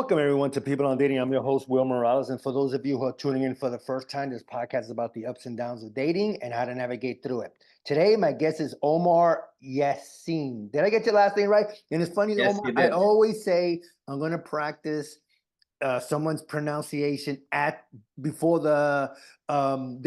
Welcome, everyone, to People on Dating. I'm your host, Will Morales. And for those of you who are tuning in for the first time, this podcast is about the ups and downs of dating and how to navigate through it. Today, my guest is Omar Yassin. Did I get your last name right? And it's funny, Yes, Omar, you I did. always say I'm going to practice someone's pronunciation at before the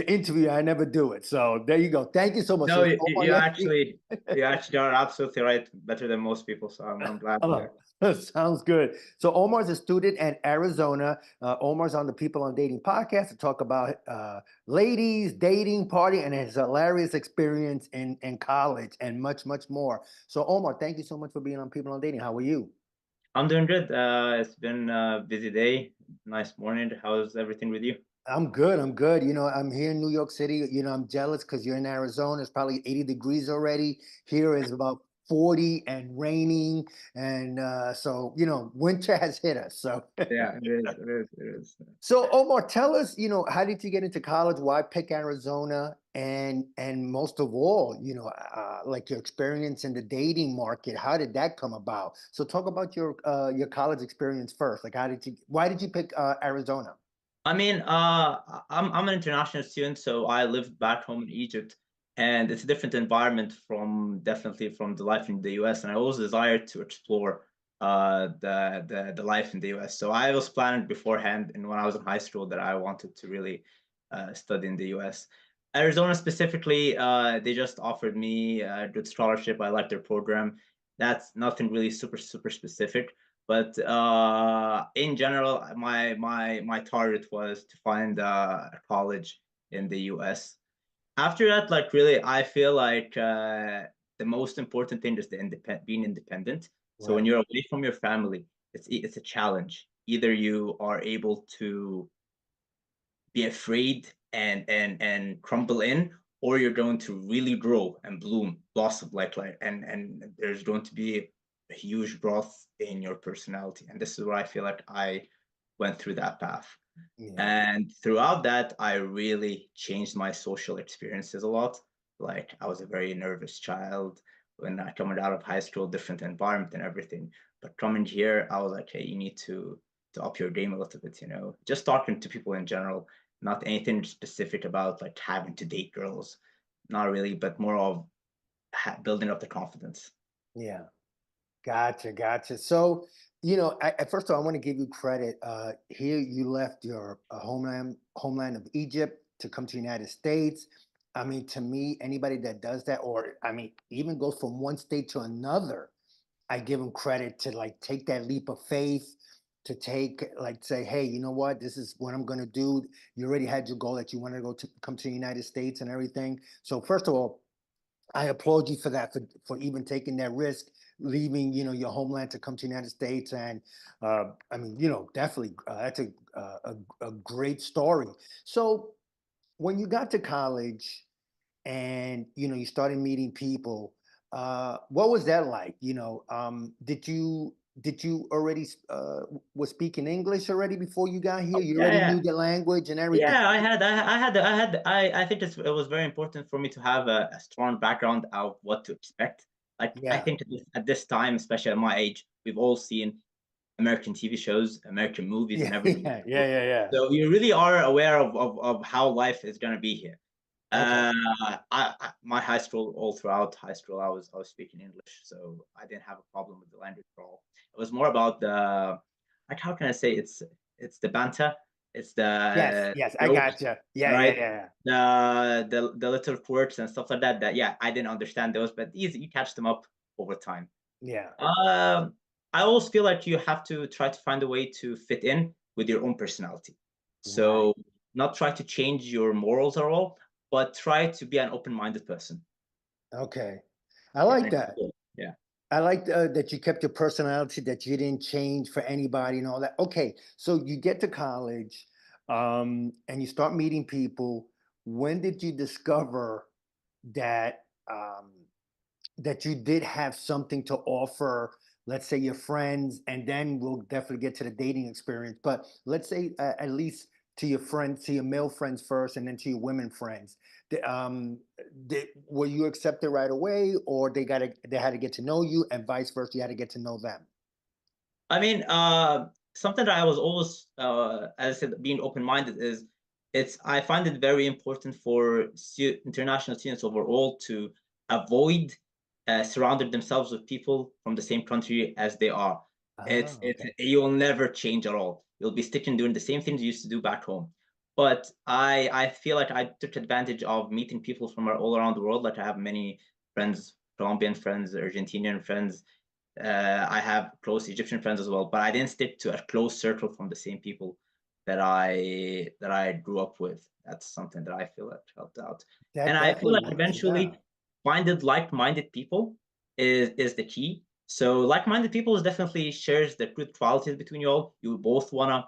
interview. I never do it. So there you go. Thank you so much. So No, it's you, Omar you Yassin. actually you actually are absolutely right. Better than most people, so I'm glad to Oh, hear. sounds good. So Omar's a student in Arizona. Omar's on the People on Dating podcast to talk about ladies, dating, party, and his hilarious experience in college and much, much more. So Omar, thank you so much for being on People on Dating. How are you? I'm doing good. It's been a busy day. Nice morning. How's everything with you? I'm good. I'm good. I'm here in New York City. I'm jealous because you're in Arizona. It's probably 80 degrees already. Here is about 40 and raining. And winter has hit us. So Yeah, it is. It is. It is. So Omar, tell us, how did you get into college? Why pick Arizona? And most of all, like your experience in the dating market. How did that come about? So talk about your college experience first. Like, why did you pick Arizona? I mean, I'm an international student, so I lived back home in Egypt, and it's a different environment from definitely from the life in the US. And I always desired to explore the life in the US. So I was planning beforehand, and when I was in high school, that I wanted to really study in the US. Arizona specifically, they just offered me a good scholarship. I like their program. That's nothing really super specific. But in general, my target was to find a college in the US. After that, like really, I feel like the most important thing is being independent. So when Right. you're away from your family, it's a challenge. Either you are able to be afraid and crumble in, or you're going to really grow and bloom, blossom like and there's going to be a huge growth in your personality. And this is where I feel like I went through that path. Yeah. And throughout that, I really changed my social experiences a lot. Like I was a very nervous child when I coming out of high school, different environment and everything. But coming here, I was like, hey, you need to up your game a little bit, just talking to people in general, not anything specific about like having to date girls, not really, but more of building up the confidence. Yeah. Gotcha, gotcha. So, first of all, I want to give you credit. Here, you left your homeland of Egypt to come to the United States. I mean, to me, anybody that does that, or I mean, even goes from one state to another, I give them credit to like take that leap of faith, to take like say, hey, you know what, this is what I'm going to do. You already had your goal that you wanted to come to the United States and everything. So, first of all, I applaud you for that, for even taking that risk, leaving your homeland to come to the United States, and I mean definitely that's a great story. So when you got to college and you started meeting people, what was that like? Did you already was speaking English already before you got here? You Yeah, already yeah. knew the language and everything. Yeah, I think it was very important for me to have a strong background of what to expect. Like I Yeah, think at this time, especially at my age, we've all seen American TV shows, American movies, and yeah, everything. yeah, yeah, yeah, yeah. So you really are aware of how life is gonna be here. Okay. My high school, all throughout high school, I was speaking English, so I didn't have a problem with the language at all. It was more about the, like, how can I say, it's the banter, it's Yes, the yes, I jokes, gotcha. Yeah, yeah, right? yeah, The little quirks and stuff like that. That, yeah, I didn't understand those, but easy, you catch them up over time. yeah. I always feel like you have to try to find a way to fit in with your own personality. Right. So not try to change your morals at all, but try to be an open-minded person. Okay. I Yeah, like and that. yeah. I like that you kept your personality, that you didn't change for anybody and all that. Okay, so you get to college, and you start meeting people. When did you discover that that you did have something to offer? Let's say your friends, and then we'll definitely get to the dating experience. But let's say at least to your friends, to your male friends first, and then to your women friends. Were you accepted right away, or they had to get to know you, and vice versa, you had to get to know them? I mean, something that I was always, as I said, being open-minded is I find it very important for international students overall to avoid surrounding themselves with people from the same country as they are. Ah, It's okay. you'll never change at all. You'll be sticking doing the same things you used to do back home. But I feel like I took advantage of meeting people from all around the world. Like I have many friends, Colombian friends, Argentinian friends, I have close Egyptian friends as well, but I didn't stick to a close circle from the same people that I grew up with. That's something that I feel that helped out. That And I feel definitely like was, yeah. eventually finding like-minded people is the key. So like-minded people is definitely shares the good qualities between you all. You both wanna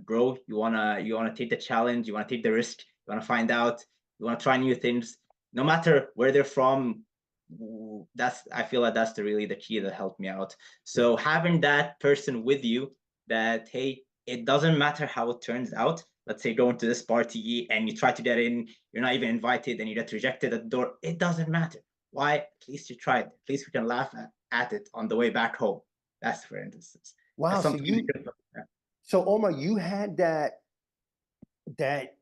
grow, you wanna take the challenge, you wanna take the risk, you wanna find out, you wanna try new things, no matter where they're from. That's I feel like that's really the key that helped me out. Yeah. So having that person with you, that hey, it doesn't matter how it turns out. Let's say going to this party and you try to get in, you're not even invited and you get rejected at the door. It doesn't matter. Why? At least you tried. At least we can laugh at it on the way back home. That's for instance. Wow. That's So something we you, could. so Omar, you had that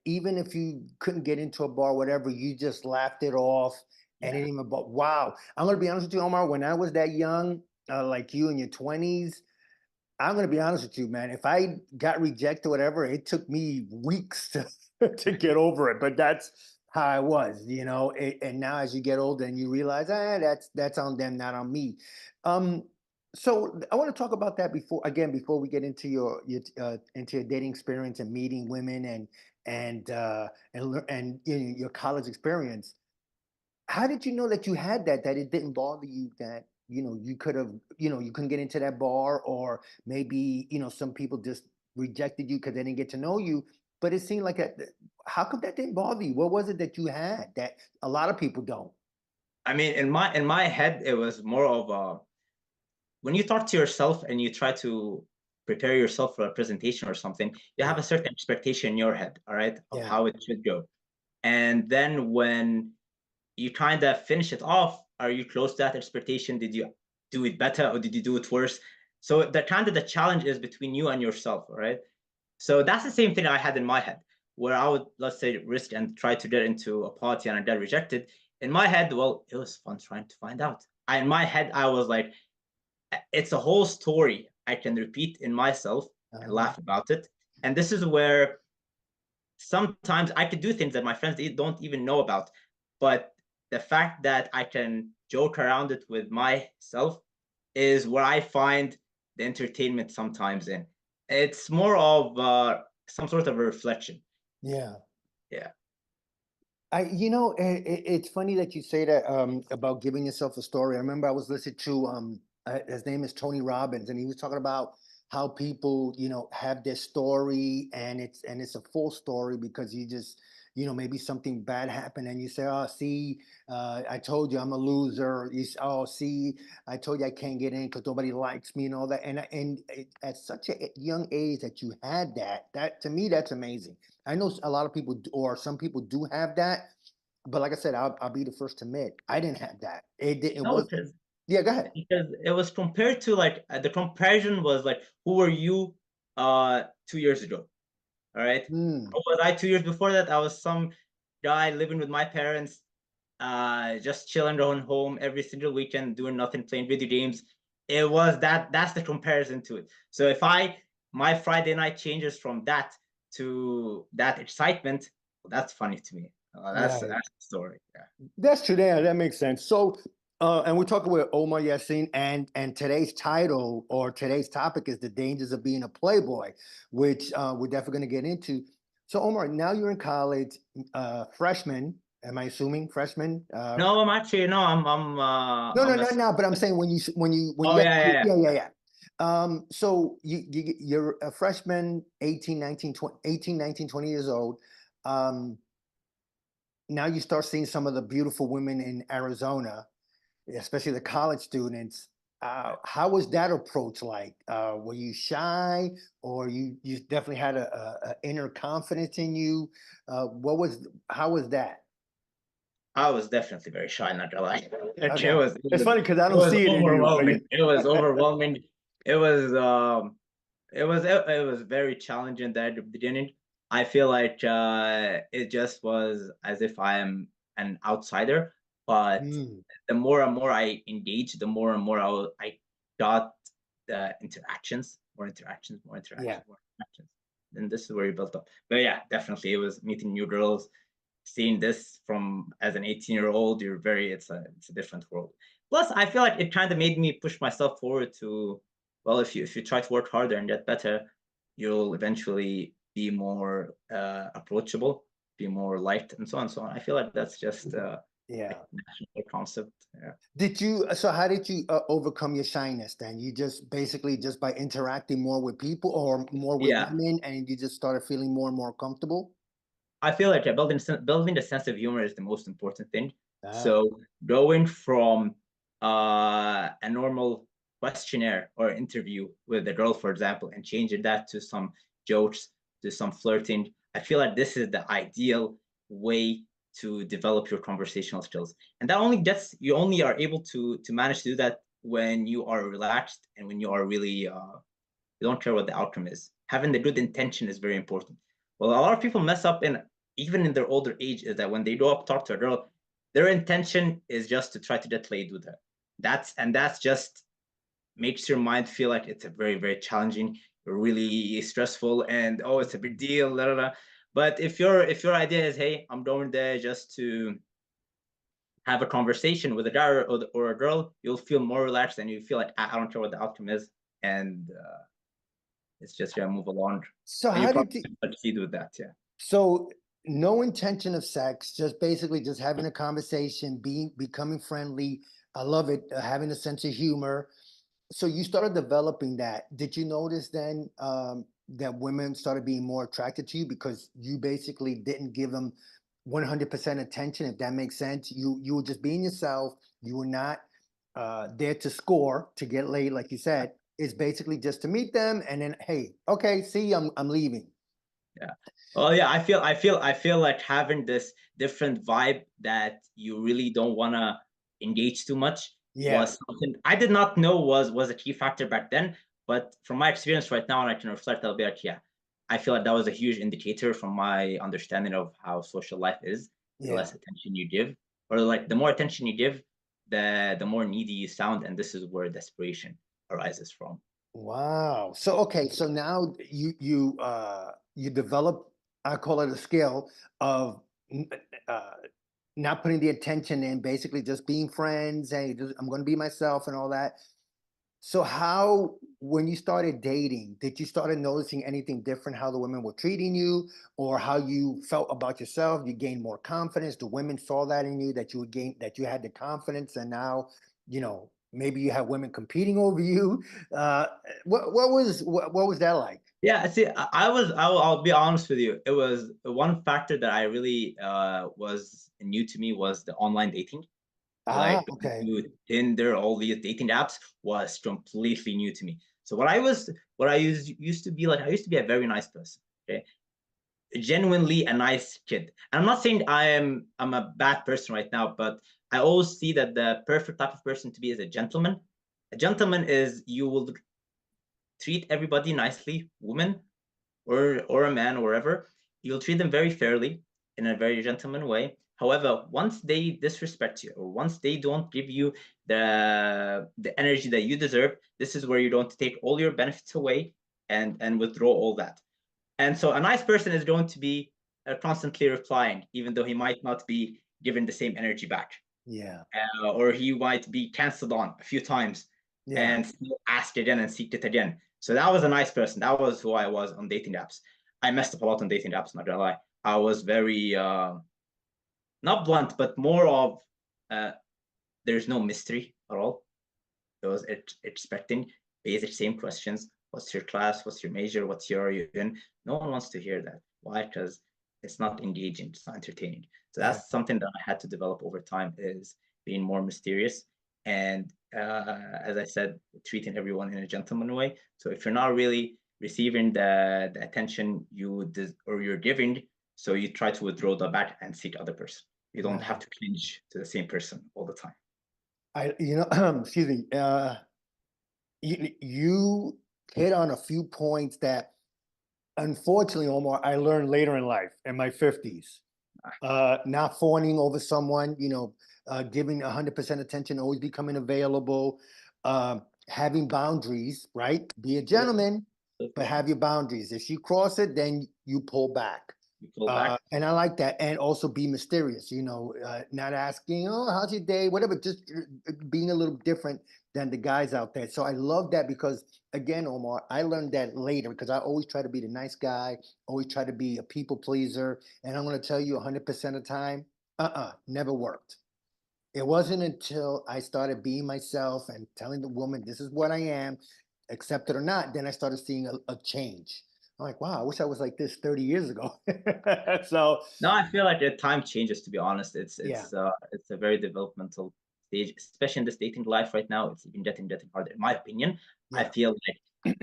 even if you couldn't get into a bar, whatever, you just laughed it off and Yeah. didn't even. But wow, I'm gonna be honest with you, Omar. When I was that young, like you in your 20s, I'm gonna be honest with you, man. If I got rejected, whatever, it took me weeks to to get over it. But that's how I was, you know. And now, as you get older, and you realize, that's on them, not on me. Um, so I want to talk about that before we get into your dating experience and meeting women and you know, your college experience. How did you know that you had that it didn't bother you, that, you know, you could have, you know, you couldn't get into that bar, or maybe, you know, some people just rejected you because they didn't get to know you, but it seemed like how come that didn't bother you? What was it that you had that a lot of people don't? I mean, in my head, it was more of a when you talk to yourself and you try to prepare yourself for a presentation or something, you have a Yeah, certain expectation in your head, all right, of yeah, how it should go. And then when you kind of finish it off, are you close to that expectation? Did you do it better or did you do it worse? So the challenge is between you and yourself, all right? So that's the same thing I had in my head, where I would, let's say, risk and try to get into a party and I get rejected. In my head, well, it was fun trying to find out. In my head, I was like, it's a whole story I can repeat in myself and uh-huh, laugh about it. And this is where sometimes I could do things that my friends don't even know about. But the fact that I can joke around it with myself is where I find the entertainment sometimes in. It's more of some sort of a reflection. yeah. Yeah. You know, it's funny that you say that about giving yourself a story. I remember I was listening to his name is Tony Robbins, and he was talking about how people, you know, have their story, and it's a full story because you just, you know, maybe something bad happened, and you say, "Oh, see, I told you I'm a loser." "Oh, see, I told you I can't get in because nobody likes me," and all that. At such a young age that you had that to me, that's amazing. I know a lot of people, or some people do have that, but like I said, I'll be the first to admit I didn't have that. It No, was. Yeah, go ahead. because it was compared to like the comparison was like, who were you 2 years ago? All right. Mm, How was I 2 years before that? I was some guy living with my parents, just chilling around home every single weekend, doing nothing, playing video games. It was that's the comparison to it. So if my Friday night changes from that to that excitement, well, that's funny to me. right. That's the story. Yeah. That's true. Yeah, that makes sense. So, and we're talking with Omar Yassin, and today's title or today's topic is the dangers of being a playboy, which we're definitely going to get into. So, Omar, now you're in college, freshman. Am I assuming freshman? No, I'm actually no, No, no, I'm a no, no. But I'm saying when oh you got, yeah, yeah, yeah. yeah, yeah, yeah. So you're a freshman, 18, 19, 20, 18, 19, 20 years old. Um, Now you start seeing some of the beautiful women in Arizona, especially the college students. How was that approach like? Were you shy, or you definitely had a inner confidence in you? What was How was that? I was definitely very shy, not gonna lie. Okay, it's funny because I It don't was see it in you, but overwhelming. It was overwhelming. it was it was very challenging there at the beginning. I feel like it just was as if I am an outsider. But Mm, the more and more I engaged, the more and more I got the interactions, more interactions, more yeah. interactions, more interactions. And this is where you built up. But yeah, definitely, it was meeting new girls, seeing this from as an 18-year-old. You're very it's a different world. Plus, I feel like it kind of made me push myself forward to, well, if you try to work harder and get better, you'll eventually be more approachable, be more liked, and so on and so on. I feel like that's just like Yeah. national concept. Yeah. So how did you overcome your shyness then? You just basically just by interacting more with people or more with Yeah, women and you just started feeling more and more comfortable? I feel like building the sense of humor is the most important thing. Ah, So going from a normal questionnaire or interview with a girl, for example, and changing that to some jokes, to some flirting, I feel like this is the ideal way to develop your conversational skills. And that only gets you only are able to manage to do that when you are relaxed and when you are really you don't care what the outcome is. Having the good intention is very important. Well, a lot of people mess up in even in their older age is that when they go up talk to a girl, their intention is just to try to get laid with her. That's just makes your mind feel like it's a very challenging, really stressful, and oh, it's a big deal. Blah, blah, blah. But if your idea is, hey, I'm going there just to have a conversation with a guy or a girl, you'll feel more relaxed and you feel like I don't care what the outcome is, and it's just gonna move along, so and you how probably did you, succeed with that. Yeah, so no intention of sex, just basically just having a conversation, becoming friendly. I love it, having a sense of humor. So you started developing that. Did you notice then that women started being more attracted to you because you basically didn't give them 100% attention, if that makes sense? You were just being yourself. You were not there to score to get laid, like you said. It's basically just to meet them and then, hey, okay, see, I'm leaving. yeah. Well, yeah, I feel like having this different vibe that you really don't wanna engage too much Yeah, was something I did not know was a key factor back then. But from my experience right now, and I can reflect, I'll be like, yeah, I feel like that was a huge indicator from my understanding of how social life is. The yeah. less attention you give, or like the more attention you give, the more needy you sound, and this is where desperation arises from. Wow. So okay, so now you develop, I call it a skill of n- uh not putting the attention in, basically just being friends. Hey, I'm going to be myself and all that. So how, when you started dating, did you started noticing anything different, how the women were treating you or how you felt about yourself? You gained more confidence. The women saw that in you, that you would gain, that you had the confidence, and now, maybe you have women competing over you. Uh, what was that like? Yeah, see, I'll be honest with you. It was one factor that I really was new to me was the online dating. Ah, Like okay. to Tinder, all these dating apps was completely new to me. So what I used to be like, I used to be a very nice person. Okay, genuinely a nice kid. And I'm not saying I'm a bad person right now, but I always see that the perfect type of person to be is a gentleman. A gentleman is you will treat everybody nicely, woman or a man or wherever. You'll treat them very fairly in a very gentleman way. However, once they disrespect you or once they don't give you the energy that you deserve, this is where you don't take all your benefits away and withdraw all that. And so a nice person is going to be constantly replying, even though he might not be given the same energy back, Yeah, or he might be cancelled on a few times yeah. and still ask again and seek it again. So that was a nice person. That was who I was on dating apps. I messed up a lot on dating apps, not gonna lie. I was very not blunt, but more of uh, there's no mystery at all. It was expecting basic same questions. What's your class? What's your major? What's your are you in? No one wants to hear that. Why? Because it's not engaging. It's not entertaining. So Yeah. that's something that I had to develop over time is being more mysterious and as I said, treating everyone in a gentleman way. So if you're not really receiving the attention or you're giving, so you try to withdraw the back and seek other person. You don't have Right. to clinch to the same person all the time. Excuse me. you hit on a few points that, unfortunately, Omar, I learned later in life, in my 50s. Not fawning over someone, giving 100% attention, always becoming available, having boundaries, right? Be a Absolutely, gentleman, but absolutely. have your boundaries. If you cross it, then you pull back. You pull back. And I like that. And also be mysterious, not asking, oh, how's your day? Whatever, just being a little different than the guys out there. So I love that because, again, Omar, I learned that later because I always try to be the nice guy, always try to be a people pleaser. And I'm going to tell you 100% of the time, never worked. It wasn't until I started being myself and telling the woman, this is what I am, accept it or not, then I started seeing a change. I'm like, wow, I wish I was like this 30 years ago. So, No, I feel like time changes. To be honest, yeah, it's a very developmental stage, especially in this dating life right now. It's even getting harder. In my opinion, I yeah. feel like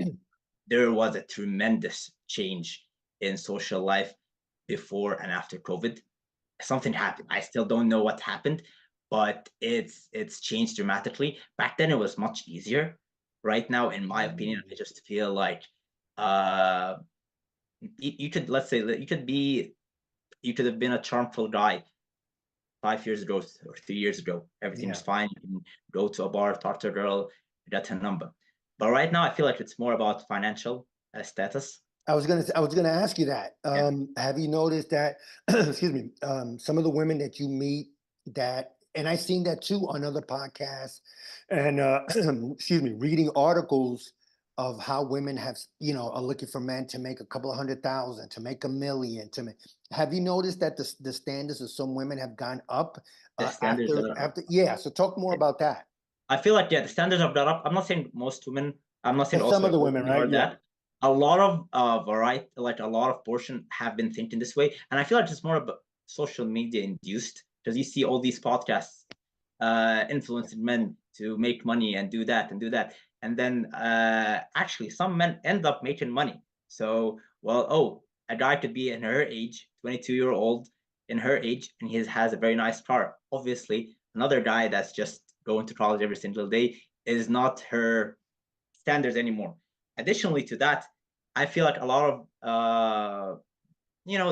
there was a tremendous change in social life before and after COVID. Something happened. I still don't know what happened, but it's changed dramatically. Back then, it was much easier. Right now, in my opinion, I Mm, just feel like uh, you could, let's say that you could have been a charmful guy 5 years ago or 3 years ago. Everything's yeah. fine. You can go to a bar, talk to a girl, get her number. But right now, I feel like it's more about financial status. I was gonna ask you that. Yeah, Have you noticed that? Excuse me. Some of the women that you meet that, and I've seen that too on other podcasts, and excuse me, reading articles of how women are looking for men to make a couple of 100,000, to make 1 million, to make. Have you noticed that the standards of some women have gone up the standards after are. after? Yeah. So talk more about that. I feel like, yeah, the standards are gone up. I'm not saying most women. I'm not saying But some also of the all women, women right? are Yeah. that. A lot of variety, like a lot of portion, have been thinking this way, and I feel like it's more about social media induced because you see all these podcasts influencing men to make money and do that and do that, and then actually some men end up making money. So, well, oh, a guy could be in her age, 22-year-old in her age, and he has a very nice car. Obviously, another guy that's just going to college every single day is not her standards anymore. Additionally to that, I feel like a lot of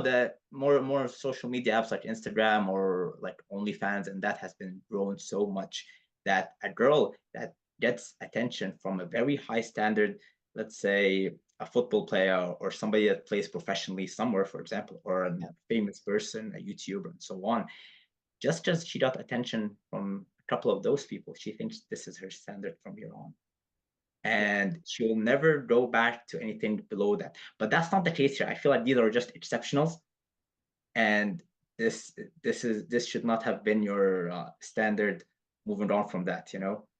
the more social media apps like Instagram or like OnlyFans, and that has been grown so much that a girl that gets attention from a very high standard, let's say a football player or somebody that plays professionally somewhere, for example, or a famous person, a YouTuber, and so on, just as she got attention from a couple of those people, she thinks this is her standard from here on. Yeah. And she will never go back to anything below that. But that's not the case here. I feel like these are just exceptionals, and this should not have been your standard. Moving on from that,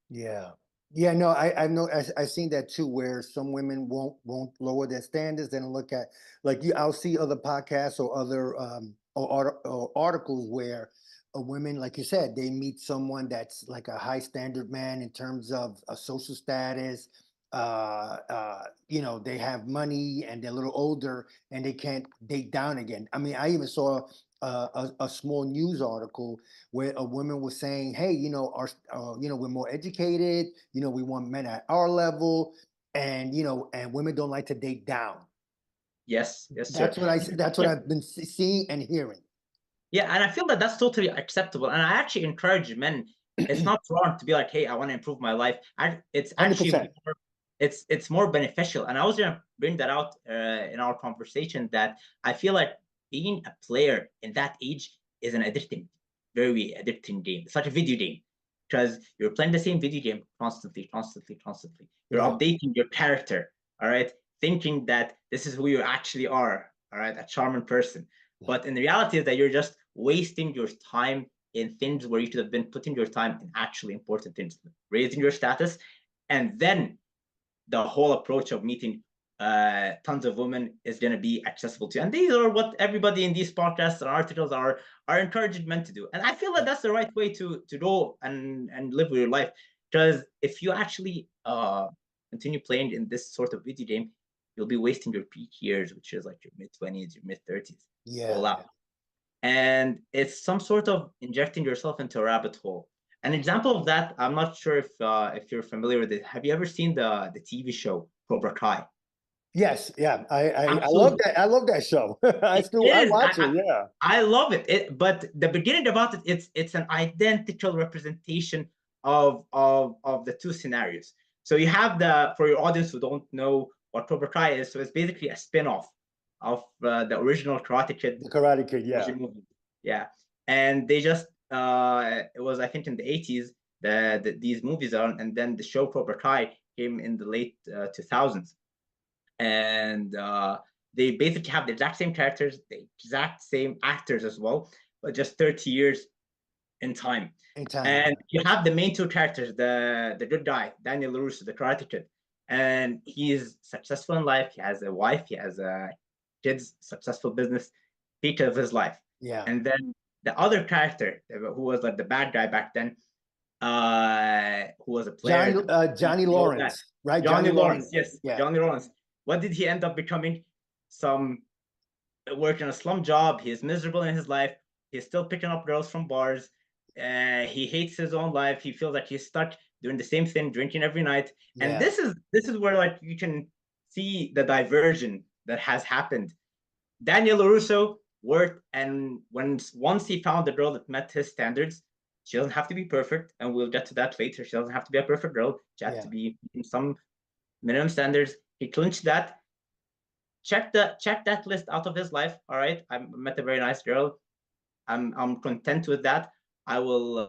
Yeah. Yeah, no, I know I've seen that too, where some women won't lower their standards. Then look at like you, I'll see other podcasts or other or articles where a women, like you said, they meet someone that's like a high standard man in terms of a social status. They have money and they're a little older and they can't date down again. I mean, I even saw a small news article where a woman was saying, "Hey, we're more educated. We want men at our level, and women don't like to date down." Yes, yes, sir. That's what I've been seeing and hearing. Yeah, and I feel that that's totally acceptable. And I actually encourage men. It's not wrong to be like, "Hey, I want to improve my life." It's Hundred actually percent. more, it's more beneficial. And I was gonna bring that out in our conversation that I feel like being a player in that age is an addicting, very addicting game. It's like a video game because you're playing the same video game constantly, constantly, constantly. You're Yep. updating your character, all right, thinking that this is who you actually are, all right, a charming person. But in reality, is that you're just wasting your time in things where you should have been putting your time in actually important things, raising your status, and then the whole approach of meeting tons of women is going to be accessible to you. And these are what everybody in these podcasts and articles are encouraging men to do. And I feel that that's the right way to go and live with your life. Because if you actually continue playing in this sort of video game, you'll be wasting your peak years, which is like your mid-20s, your mid-30s, all Yeah. out. And it's some sort of injecting yourself into a rabbit hole. An example of that, I'm not sure if you're familiar with it. Have you ever seen the TV show Cobra Kai? Yes, yeah. I love Absolutely. that. I love that show. It I is. watch it. Yeah. I love it. But the beginning about it, it's an identical representation of the two scenarios. So you have for your audience who don't know what Cobra Kai is, so it's basically a spin-off of the original Karate Kid The Karate Kid, yeah. movie. Yeah, and they just it was, I think, in the 80s that these movies are, and then the show Cobra Kai came in the late 2000s, and they basically have the exact same characters, the exact same actors as well, but just 30 years in time. In time, And yeah. you have the main two characters, the good guy, Daniel LaRusso, the Karate Kid, and he's successful in life. He has a wife, he has a kids, successful business, peak of his life. Yeah. And then the other character, who was like the bad guy back then, who was a Johnny player, Johnny Lawrence, right? Johnny Johnny Lawrence, Lawrence. yes, Yeah. Johnny Lawrence. What did he end up becoming? Some working a slum job. He's miserable in his life. He's still picking up girls from bars. He hates his own life. He feels like he's stuck doing the same thing, drinking every night. And Yeah. this is where like you can see the diversion that has happened. Daniel LaRusso worked, and once he found a girl that met his standards, she doesn't have to be perfect, and we'll get to that later. She doesn't have to be a perfect girl. She has Yeah. to be in some minimum standards. He clinched that. Check that list out of his life. All right, I met a very nice girl. I'm content with that. I will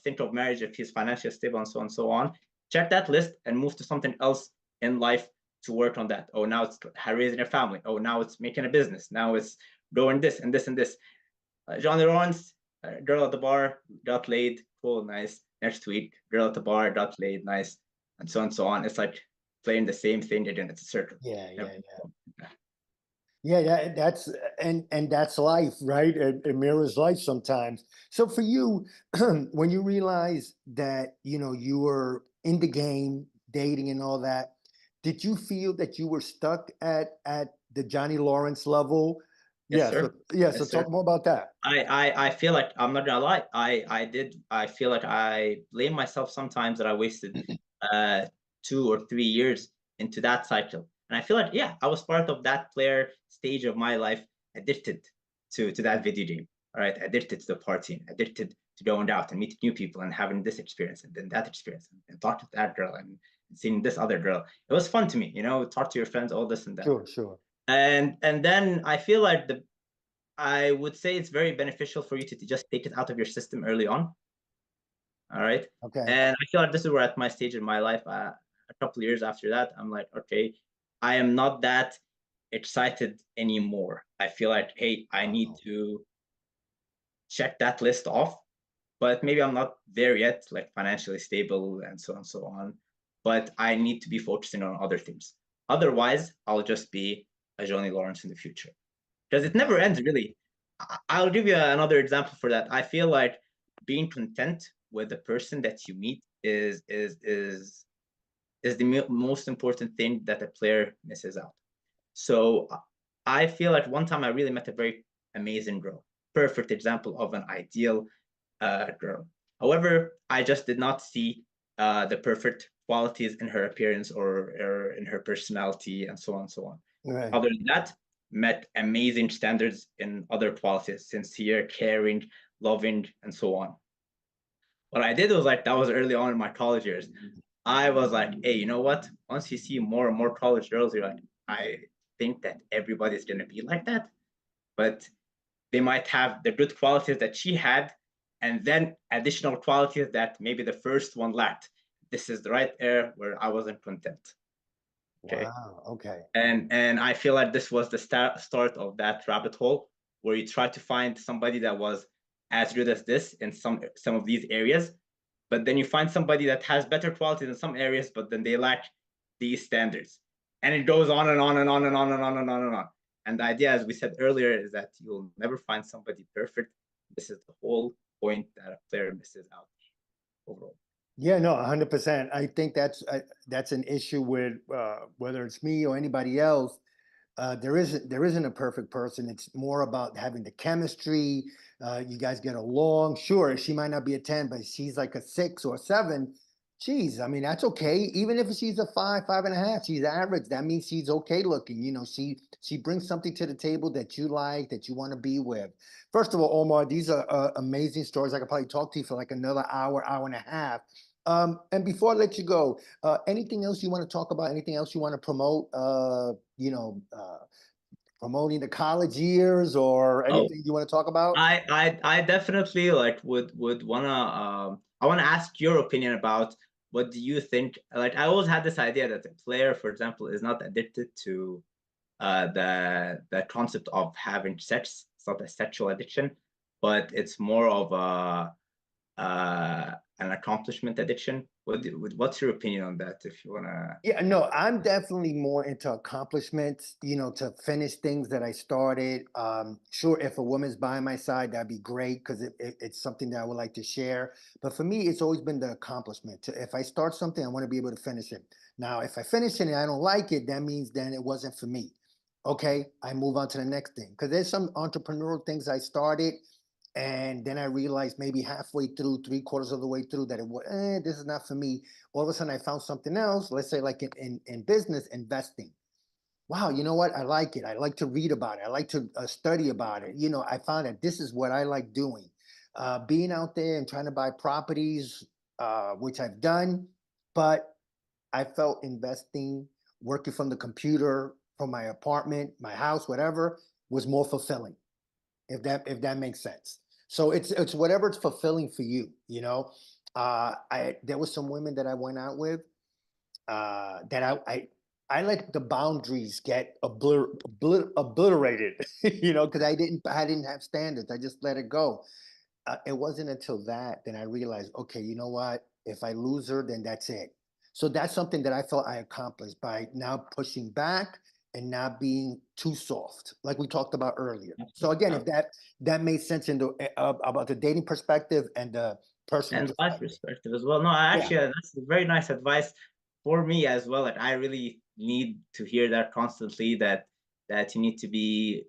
think of marriage if he's financially stable and so on and so on. Check that list and move to something else in life to work on that. Oh, now it's raising a family. Oh, now it's making a business. Now it's doing this and this and this. Johnny Lawrence, girl at the bar, got laid. Cool, nice. Next week, girl at the bar, got laid, nice, and so on and so on. It's like playing the same thing again. It's a circle. Yeah, Never- yeah, yeah. Yeah, that's and that's life, right? It mirrors life sometimes. So for you, when you realize that you were in the game, dating and all that, did you feel that you were stuck at the Johnny Lawrence level? Yes, Yeah. So sir. yeah. So Yes, sir. talk more about that. I feel like, I'm not gonna lie. I feel like I blame myself sometimes that I wasted 2 or 3 years into that cycle. And I feel like, yeah, I was part of that player stage of my life, addicted to that video game. All right, addicted to the partying, addicted to going out and meeting new people and having this experience and then that experience and talk to that girl and seeing this other girl. It was fun to me, talk to your friends, all this and that. Sure, sure. And then I feel like I would say it's very beneficial for you to just take it out of your system early on. All right. Okay. And I feel like this is where at my stage in my life, a couple of years after that, I'm like, okay, I am not that excited anymore. I feel like, hey, I need Wow. to check that list off, but maybe I'm not there yet, like financially stable and so on and so on. But I need to be focusing on other things. Otherwise, I'll just be a Johnny Lawrence in the future because it never ends really. I'll give you another example for that. I feel like being content with the person that you meet is the most important thing that a player misses out. So I feel like one time I really met a very amazing girl, perfect example of an ideal girl. However, I just did not see the perfect qualities in her appearance or in her personality and so on and so on. Right. Other than that, met amazing standards in other qualities, sincere, caring, loving, and so on. What I did was like, that was early on in my college years. I was like, hey, you know what? Once you see more and more college girls, you're like, I think that everybody's gonna be like that, but they might have the good qualities that she had, and then additional qualities that maybe the first one lacked. This is the right era where I wasn't content. Okay. Wow. Okay. And I feel like this was the start of that rabbit hole where you try to find somebody that was as good as this in some of these areas, but then you find somebody that has better qualities in some areas, but then they lack these standards, and it goes on and on and on and on and on and on and on. And the idea, as we said earlier, is that you'll never find somebody perfect. This is the whole point that a player misses out overall. Yeah, no, 100%. I think that's an issue with whether it's me or anybody else. There isn't a perfect person. It's more about having the chemistry. You guys get along. Sure, she might not be a 10, but she's like a 6 or a 7. Geez, I mean, that's okay. Even if she's a 5, 5.5, she's average. That means she's okay looking. She brings something to the table that you like, that you want to be with. First of all, Omar, these are amazing stories. I could probably talk to you for like another hour, hour and a half. And before I let you go, anything else you want to talk about? Anything else you want to promote? Promoting the college years or Oh, anything you want to talk about? I definitely like would wanna I wanna ask your opinion about what do you think. Like I always had this idea that a player, for example, is not addicted to the concept of having sex. It's not a sexual addiction, but it's more of a an accomplishment addiction. What's your opinion on that? If you wanna, Yeah, no, I'm definitely more into accomplishments, to finish things that I started. Sure, if a woman's by my side, that'd be great because it's something that I would like to share. But for me, it's always been the accomplishment. If I start something, I want to be able to finish it. Now, if I finish it and I don't like it, that means then it wasn't for me. Okay, I move on to the next thing because there's some entrepreneurial things I started and then I realized maybe halfway through, three-quarters of the way through, that this is not for me. All of a sudden, I found something else. Let's say, like in business investing. Wow, you know what? I like it. I like to read about it. I like to study about it. I found that this is what I like doing. Being out there and trying to buy properties, which I've done, but I felt investing, working from the computer, from my apartment, my house, whatever, was more fulfilling, if that makes sense. So it's whatever it's fulfilling for you. I There was some women that I went out with, that I let the boundaries get obliterated, because I didn't have standards. I just let it go. It wasn't until that then I realized, okay, you know what? If I lose her, then that's it. So that's something that I felt I accomplished by now pushing back and not being too soft, like we talked about earlier. So again, if that made sense about the dating perspective and the personal and life perspective. perspective as well. No, I Yeah, actually that's very nice advice for me as well. Like I really need to hear that constantly. That you need to be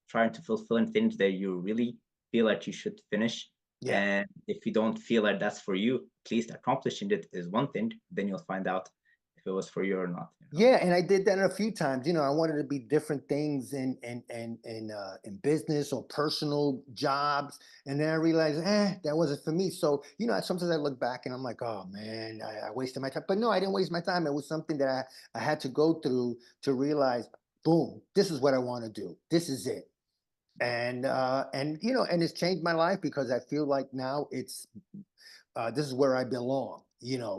trying to fulfill things that you really feel like you should finish. yeah. And if you don't feel like that's for you, at least accomplishing it is one thing. Then you'll find out if it was for you or not. Yeah, and I did that a few times. I wanted to be different things in business or personal jobs, and then I realized, that wasn't for me. So, sometimes I look back and I'm like, oh man, I wasted my time. But no, I didn't waste my time. It was something that I had to go through to realize, boom, this is what I want to do. This is it. And it's changed my life because I feel like now this is where I belong,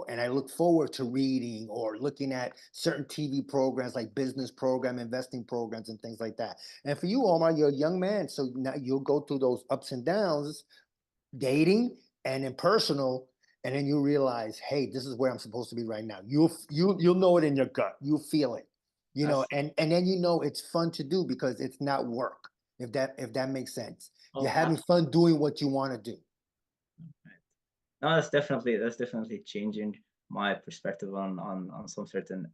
and I look forward to reading or looking at certain TV programs like business program, investing programs, and things like that. And for you, Omar, you're a young man, so now you'll go through those ups and downs, dating and in personal, and then you realize, hey, this is where I'm supposed to be right now. You'll know it in your gut. You'll feel it, That's and then it's fun to do because it's not work. If that makes sense, you're oh, having fun doing what you want to do. no, that's definitely changing my perspective on some certain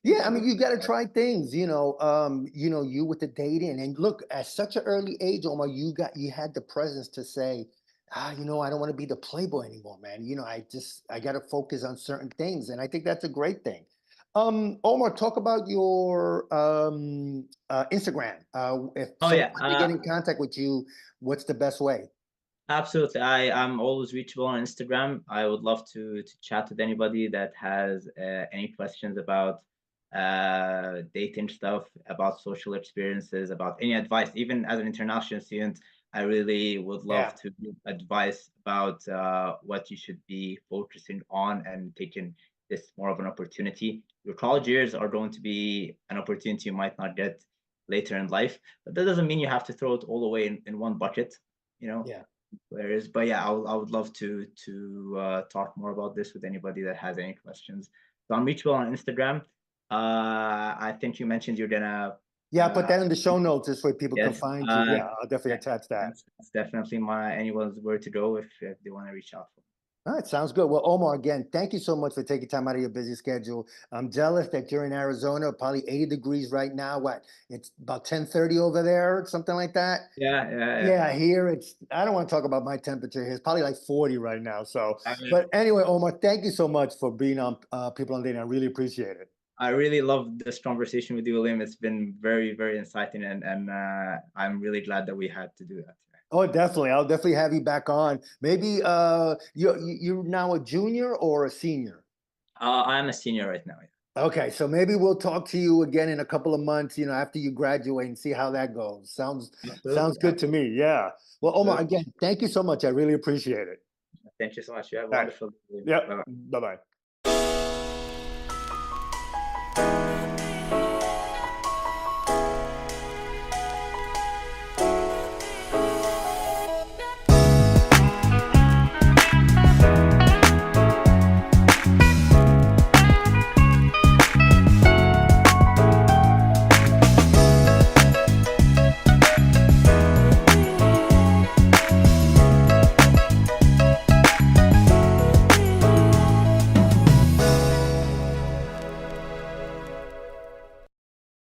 Yeah, I issues. mean, you got to try things, you with the dating, and look, at such an early age, Omar, you had the presence to say, I don't want to be the playboy anymore, man. I got to focus on certain things, and I think that's a great thing. Omar, talk about your Instagram. If Oh someone yeah, wants to get in contact with you, what's the best way? absolutely. I'm always reachable on Instagram. I would love to chat with anybody that has any questions about dating stuff, about social experiences, about any advice. Even as an international student, I really would love Yeah, to give advice about what you should be focusing on and taking this more of an opportunity. Your college years are going to be an opportunity you might not get later in life, but that doesn't mean you have to throw it all away in one bucket. You know, yeah. Whereas, but yeah, I would love to talk more about this with anybody that has any questions. So I'm reachable on Instagram. I think you mentioned you're gonna Yeah, put uh, that in the show notes. This way people can yes, find you. Yeah, I'll definitely yeah, attach that. that's definitely my anyone's where to go if they want to reach out for me. All right, sounds good. Well, Omar, again, thank you so much for taking time out of your busy schedule. I'm jealous that you're in Arizona, probably 80 degrees right now. What? It's about 10:30 over there, something like that. Yeah, yeah, yeah. Yeah, here it's, I don't want to talk about my temperature here. It's probably like 40 right now. So, I mean, but anyway, Omar, thank you so much for being on People on Dating. I really appreciate it. I really love this conversation with you, William. It's been very, very exciting, and I'm really glad that we had to do that. Oh, definitely. I'll definitely have you back on. Maybe you're now a junior or a senior? I am a senior right now. Yeah. Okay, so maybe we'll talk to you again in a couple of months, after you graduate and see how that goes. Sounds Absolutely, good to me. Yeah. Well, Omar, absolutely. again, thank you so much. I really appreciate it. Thank you so much. You have a All right. wonderful day. Yeah. Bye. Bye-bye.